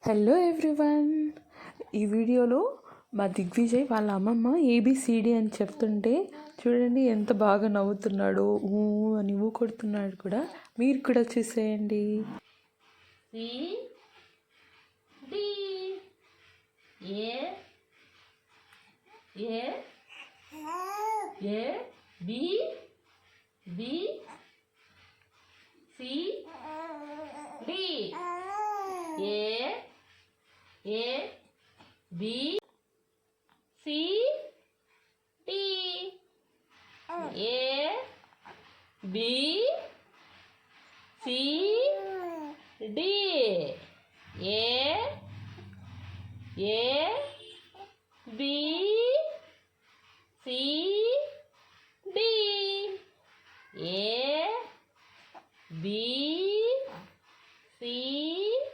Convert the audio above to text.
Hello everyone. ఈ వీడియోలో మా దిగ్విజయ్ వాళ్ళ అమ్మమ్మ ఏబిసిడి అని చెప్తుంటే చూడండి ఎంత బాగా నవ్వుతున్నాడో, ఊ అని ఊ కొడుతున్నాడు కూడా. మీరు కూడా చూసేయండి. C D A A A B B C D A A B C D A B C D A A